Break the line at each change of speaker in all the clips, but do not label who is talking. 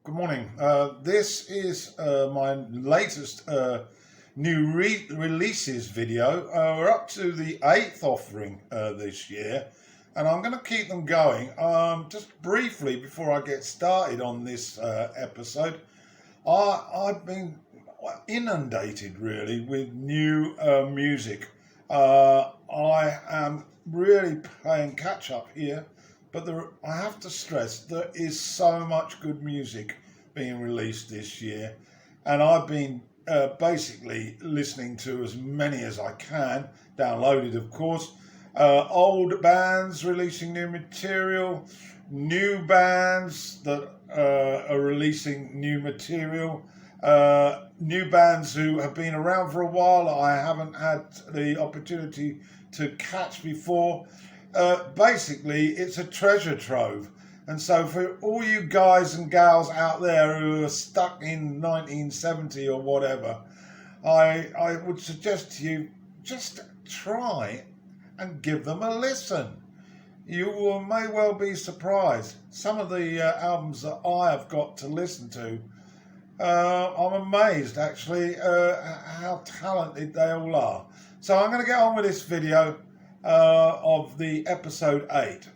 Good morning. This is my latest new releases video. We're up to the 8th offering this year, and I'm going to keep them going. Just briefly, before I get started on this episode, I've been inundated really with new music. I am really playing catch up here. But I have to stress, there is so much good music being released this year. And I've been basically listening to as many as I can, downloaded of course. Old bands releasing new material, new bands that are releasing new material, new bands who have been around for a while that I haven't had the opportunity to catch before. Basically, it's a treasure trove. And so for all you guys and gals out there who are stuck in 1970 or whatever, I would suggest to you, just try and give them a listen. You may well be surprised. Some of the albums that I have got to listen to, I'm amazed actually how talented they all are. So I'm going to get on with this video of the episode 8.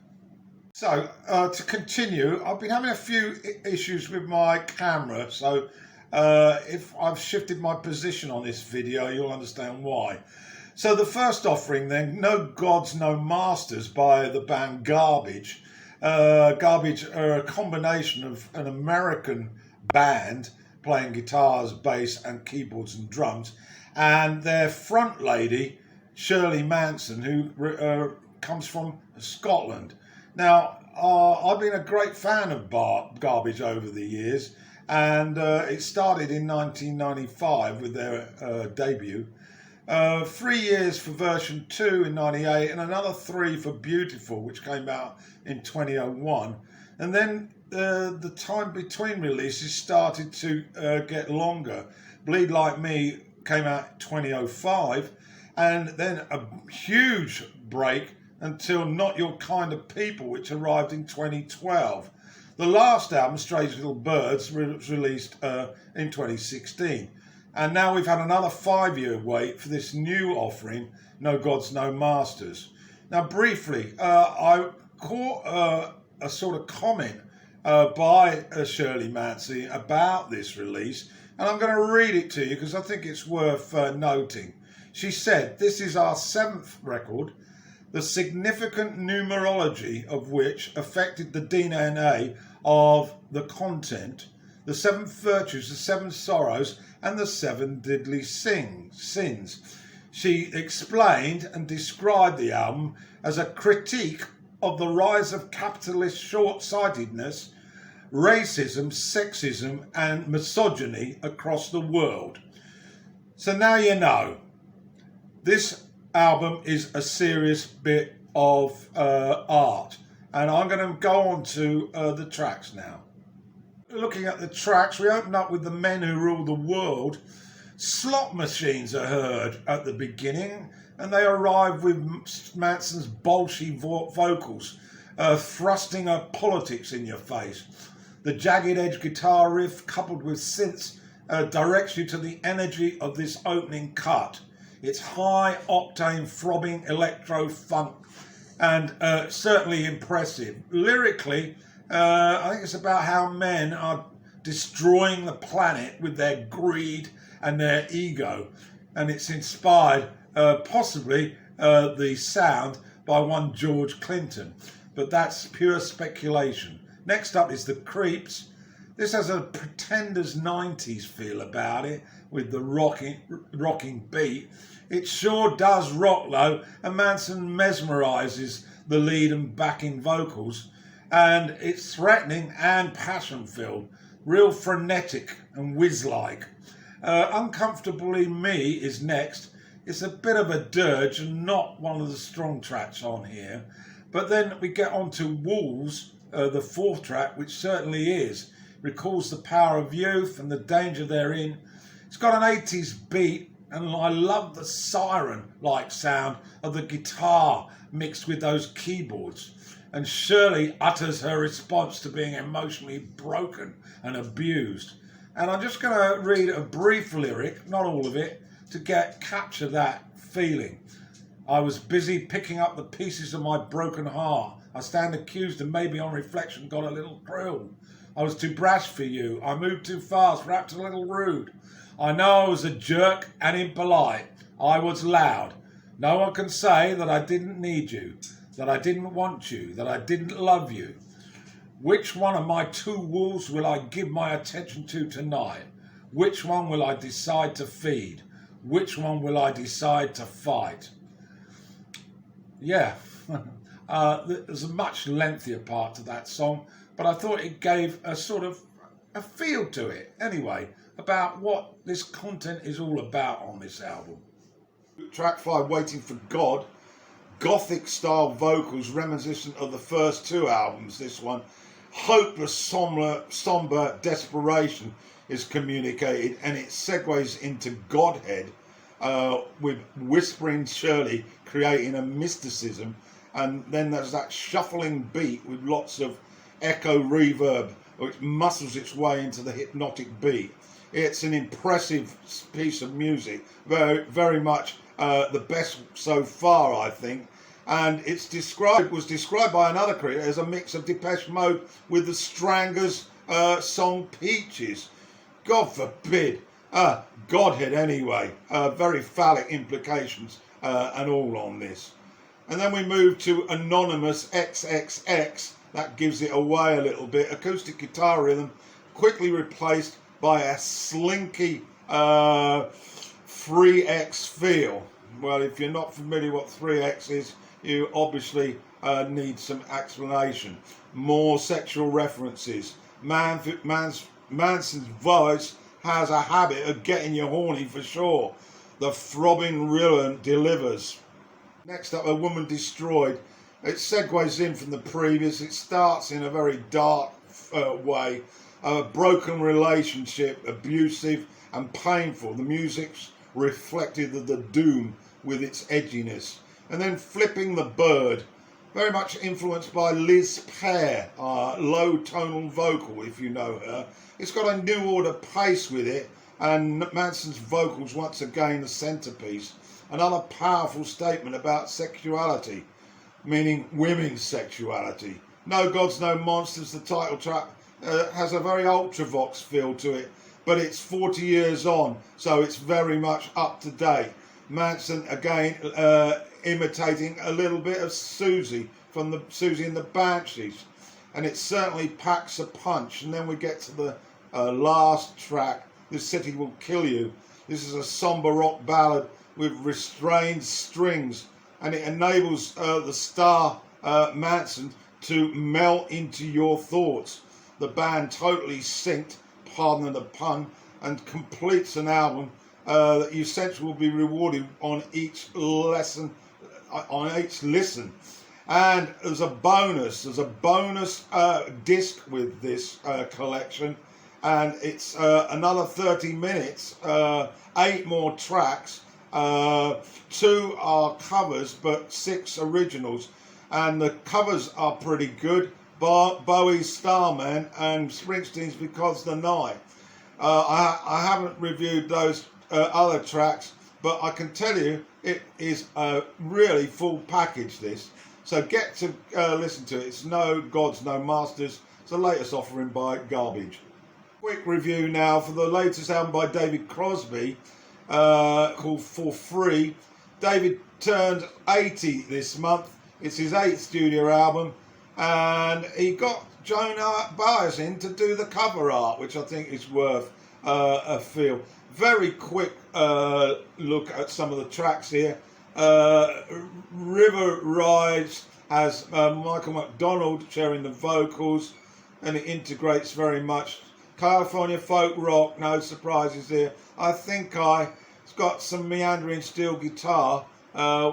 So to continue, I've been having a few issues with my camera, so if I've shifted my position on this video, you'll understand why. So the first offering then, No Gods, No Masters by the band Garbage. Garbage are a combination of an American band playing guitars, bass and keyboards and drums, and their front lady Shirley Manson, who comes from Scotland. Now, I've been a great fan of Garbage over the years, and it started in 1995 with their debut. 3 years for version 2 in 98, and another 3 for Beautiful, which came out in 2001. And then the time between releases started to get longer. Bleed Like Me came out in 2005. And then a huge break until Not Your Kind of People, which arrived in 2012. The last album, Strange Little Birds, was released in 2016. And now we've had another 5-year wait for this new offering, No Gods, No Masters. Now, briefly, I caught a sort of comment by Shirley Manson about this release, and I'm going to read it to you because I think it's worth noting. She said, "This is our 7th record, the significant numerology of which affected the DNA of the content, the 7 virtues, the 7 sorrows, and the 7 deadly sins." She explained and described the album as a critique of the rise of capitalist short-sightedness, racism, sexism, and misogyny across the world. So now you know. This album is a serious bit of art, and I'm going to go on to the tracks now. Looking at the tracks, we open up with The Men Who Rule the World. Slot machines are heard at the beginning, and they arrive with Manson's bolshy vocals, thrusting her politics in your face. The jagged edge guitar riff, coupled with synths, directs you to the energy of this opening cut. It's high-octane, throbbing electro-funk, and certainly impressive. Lyrically, I think it's about how men are destroying the planet with their greed and their ego. And it's inspired, possibly, the sound by one George Clinton. But that's pure speculation. Next up is The Creeps. This has a Pretenders 90s feel about it, with the rocking beat. It sure does rock though, and Manson mesmerises the lead and backing vocals, and it's threatening and passion-filled, real frenetic and whiz-like. Uncomfortably Me is next. It's a bit of a dirge and not one of the strong tracks on here, but then we get on to Wolves, the 4th track, which certainly is. Recalls the power of youth and the danger therein. It's got an 80s beat, and I love the siren-like sound of the guitar mixed with those keyboards. and Shirley utters her response to being emotionally broken and abused. And I'm just going to read a brief lyric, not all of it, to capture that feeling. I was busy picking up the pieces of my broken heart. I stand accused and maybe on reflection got a little cruel. I was too brash for you. I moved too fast, perhaps a little rude. I know I was a jerk and impolite. I was loud. No one can say that I didn't need you, that I didn't want you, that I didn't love you. Which one of my two wolves will I give my attention to tonight? Which one will I decide to feed? Which one will I decide to fight? Yeah, there's a much lengthier part to that song, but I thought it gave a sort of a feel to it anyway, about what this content is all about on this album. Track 5, Waiting for God, gothic style vocals reminiscent of the first two albums. This one, hopeless, somber desperation is communicated, and it segues into Godhead, with whispering Shirley creating a mysticism, and then there's that shuffling beat with lots of echo reverb which muscles its way into the hypnotic beat. It's an impressive piece of music, very much the best so far, I think. And was described by another critic as a mix of Depeche Mode with the Strangers' song Peaches. God forbid. Godhead anyway. Very phallic implications and all on this. And then we move to Anonymous XXX. That gives it away a little bit. Acoustic guitar rhythm quickly replaced by a slinky 3x feel. Well, if you're not familiar what 3x is, you obviously need some explanation. More sexual references. Manson's voice has a habit of getting you horny for sure. The throbbing rhythm delivers. Next up, A Woman Destroyed. It segues in from the previous. It starts in a very dark way. A broken relationship, abusive and painful. The music's reflective of the doom with its edginess. And then Flipping the Bird, very much influenced by Liz Pear, low tonal vocal, if you know her. It's got a New Order pace with it, and Manson's vocals once again the centerpiece. Another powerful statement about sexuality, meaning women's sexuality. No Gods, No Monsters, the title track, has a very Ultravox feel to it, but it's 40 years on, so it's very much up to date. Manson again imitating a little bit of Susie from the Susie and the Banshees, and it certainly packs a punch. And then we get to the last track, This City Will Kill You. This is a somber rock ballad with restrained strings, and it enables the star Manson to melt into your thoughts. The band totally synced, pardon the pun, and completes an album that you essentially will be rewarded on each listen. And there's a bonus disc with this collection, and it's another 30 minutes, 8 more tracks. 2 are covers, but 6 originals, and the covers are pretty good. Bowie's Starman and Springsteen's Because the Night. I haven't reviewed those other tracks, but I can tell you it is a really full package, this. So get to listen to it. It's No Gods, No Masters. It's the latest offering by Garbage. Quick review now for the latest album by David Crosby, called For Free. David turned 80 this month. It's his 8th studio album, and he got Jonah Byers in to do the cover art, which I think is worth a feel. Very quick look at some of the tracks here. River Rides has Michael McDonald sharing the vocals, and it integrates very much. California folk rock, no surprises here. It's got some meandering steel guitar,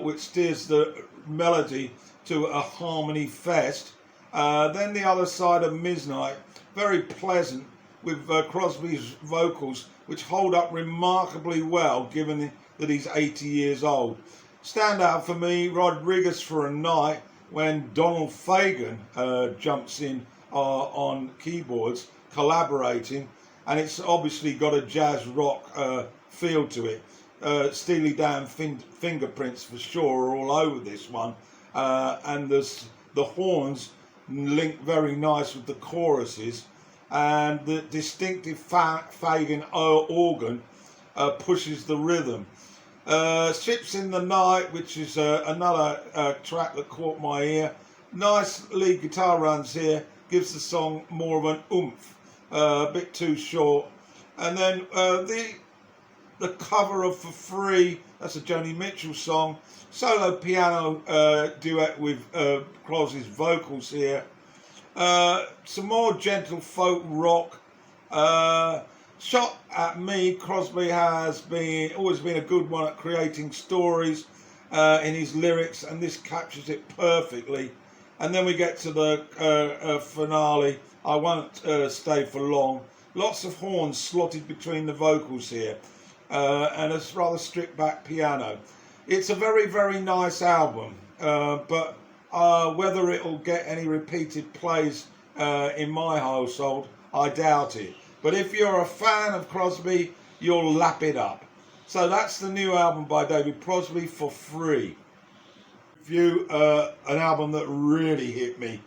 which steers the melody to a harmony fest. Then The Other Side of Midnight, very pleasant, with Crosby's vocals, which hold up remarkably well given that he's 80 years old. Standout for me, Rodriguez for a Night, when Donald Fagen jumps in on keyboards, collaborating, and it's obviously got a jazz rock feel to it. Steely Dan fingerprints for sure are all over this one, and the horns link very nice with the choruses, and the distinctive Fagen organ pushes the rhythm. Ships in the Night, which is another track that caught my ear. Nice lead guitar runs here, gives the song more of an oomph, a bit too short. And then the cover of For Free, that's a Joni Mitchell song. Solo piano duet with Crosby's vocals here. Some more gentle folk rock. Shot at me, Crosby has always been a good one at creating stories in his lyrics, and this captures it perfectly. And then we get to the finale. I won't stay for long. Lots of horns slotted between the vocals here, and a rather stripped back piano. It's a very, very nice album, but whether it'll get any repeated plays in my household, I doubt it. But if you're a fan of Crosby, you'll lap it up. So that's the new album by David Crosby, For Free. Review an album that really hit me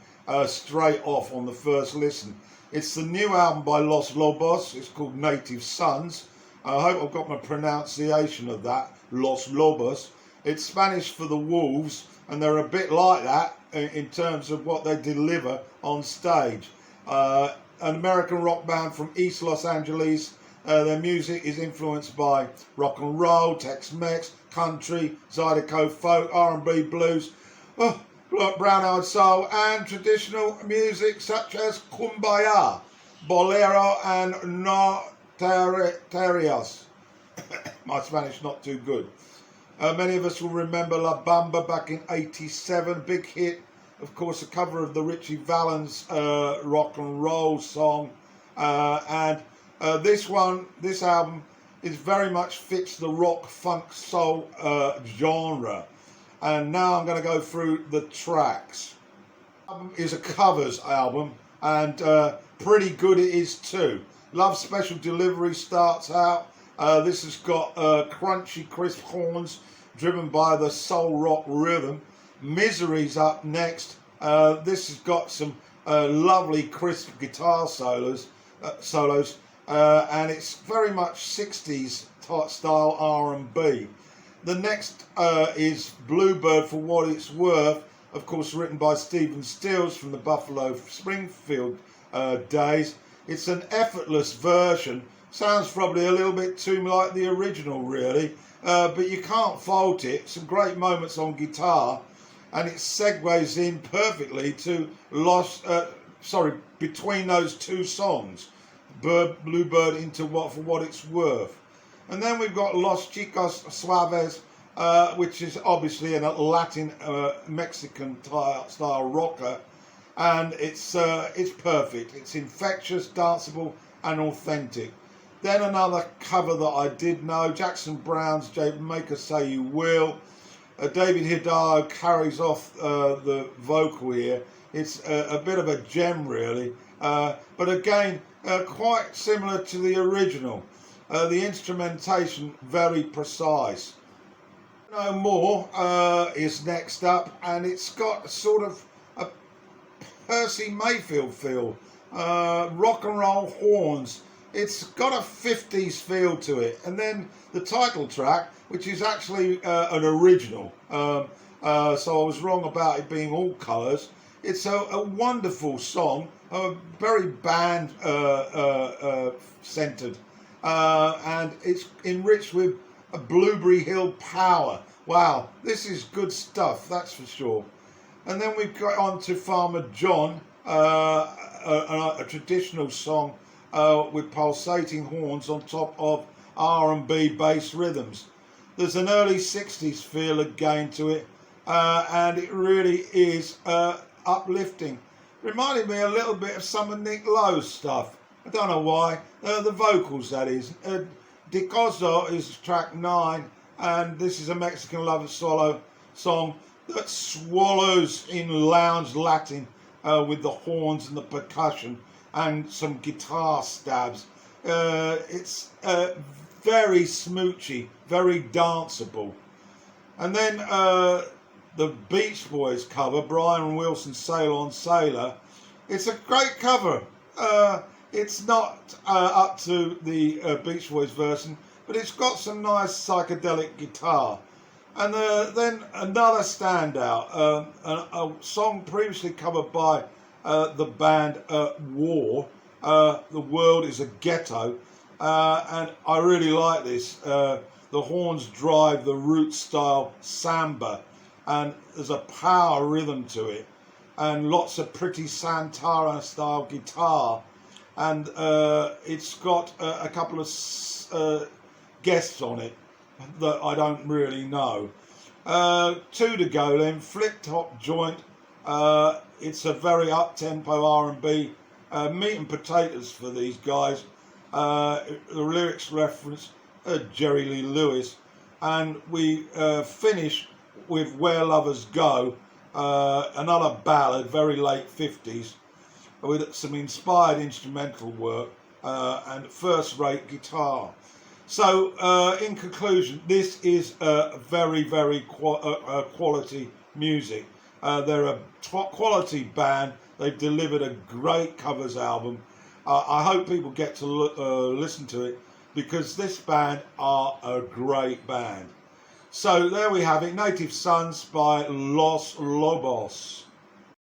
straight off on the first listen. It's the new album by Los Lobos. It's called Native Sons. I hope I've got my pronunciation of that, Los Lobos. It's Spanish for the wolves, and they're a bit like that in terms of what they deliver on stage. An American rock band from East Los Angeles. Their music is influenced by rock and roll, Tex-Mex, country, Zydeco folk, R&B, blues, brown-eyed soul, and traditional music such as cumbia, bolero, and norteños. My Spanish not too good. Many of us will remember La Bamba back in '87, big hit. Of course, a cover of the Richie Valens rock and roll song, and this album is very much fits the rock, funk, soul genre. And now I'm going to go through the tracks. The album is a covers album, and pretty good it is too. Love Special Delivery starts out. This has got crunchy, crisp horns driven by the soul rock rhythm. Misery's up next. This has got some lovely crisp guitar solos, and it's very much 60s style R&B. The next is Bluebird for What It's Worth, of course written by Stephen Stills from the Buffalo Springfield days. It's an effortless version. Sounds probably a little bit too like the original really, but you can't fault it. Some great moments on guitar, and it segues in perfectly to between those two songs, Bluebird into For What It's Worth. And then we've got Los Chicos Suaves, which is obviously a Latin Mexican style rocker, and it's perfect. It's infectious, danceable, and authentic. Then another cover that I did know, Jackson Browne's Jamaica Say You Will. David Hidalgo carries off the vocal here. It's a bit of a gem really, but again quite similar to the original. The instrumentation very precise. No More is next up, and it's got sort of a Percy Mayfield feel, rock and roll horns. It's got a 50s feel to it, and then the title track, which is actually an original, so I was wrong about it being all colours. It's a wonderful song, very band centred, and it's enriched with a Blueberry Hill power. Wow, this is good stuff, that's for sure. And then we've got on to Farmer John, a traditional song with pulsating horns on top of R&B bass rhythms. There's an early 60s feel again to it, and it really is uplifting. Reminded me a little bit of some of Nick Lowe's stuff. I don't know why. The vocals, that is. Dicoso is track 9, and this is a Mexican lover solo song that swallows in lounge Latin with the horns and the percussion and some guitar stabs. It's very smoochy, very danceable. And then the Beach Boys cover, Brian Wilson's Sail on Sailor. It's a great cover. It's not up to the Beach Boys version, but it's got some nice psychedelic guitar. And then another standout, a song previously covered by the band War, The World is a Ghetto, and I really like this. The horns drive the root style samba, and there's a power rhythm to it, and lots of pretty Santana style guitar, and it's got a couple of guests on it that I don't really know. Two to go then, Flip Top Joint. It's a very up-tempo R&B, meat and potatoes for these guys. The lyrics reference Jerry Lee Lewis, and we finish with Where Lovers Go, another ballad, very late 50s, with some inspired instrumental work and first-rate guitar. So, in conclusion, this is very, very quality music. They're a top quality band. They've delivered a great covers album. I hope people get to listen to it, because this band are a great band. So there we have it, Native Sons by Los Lobos.